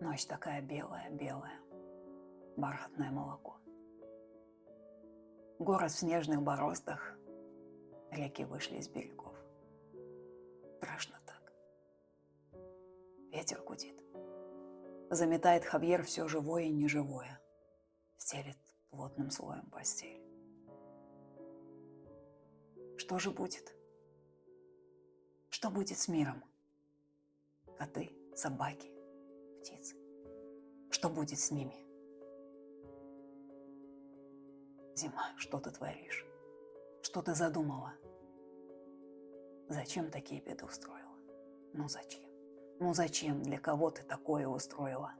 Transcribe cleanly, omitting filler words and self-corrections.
Ночь такая белая-белая, бархатное молоко. Город в снежных бороздах, реки вышли из берегов. Страшно так. Ветер гудит. Заметает Хавьер все живое и неживое. Стелит плотным слоем постель. Что же будет? Что будет с миром? Коты, собаки, птицы. Что будет с ними? Зима, что ты творишь? Что ты задумала? Зачем такие беды устроила? Ну зачем? Ну зачем? Для кого ты такое устроила?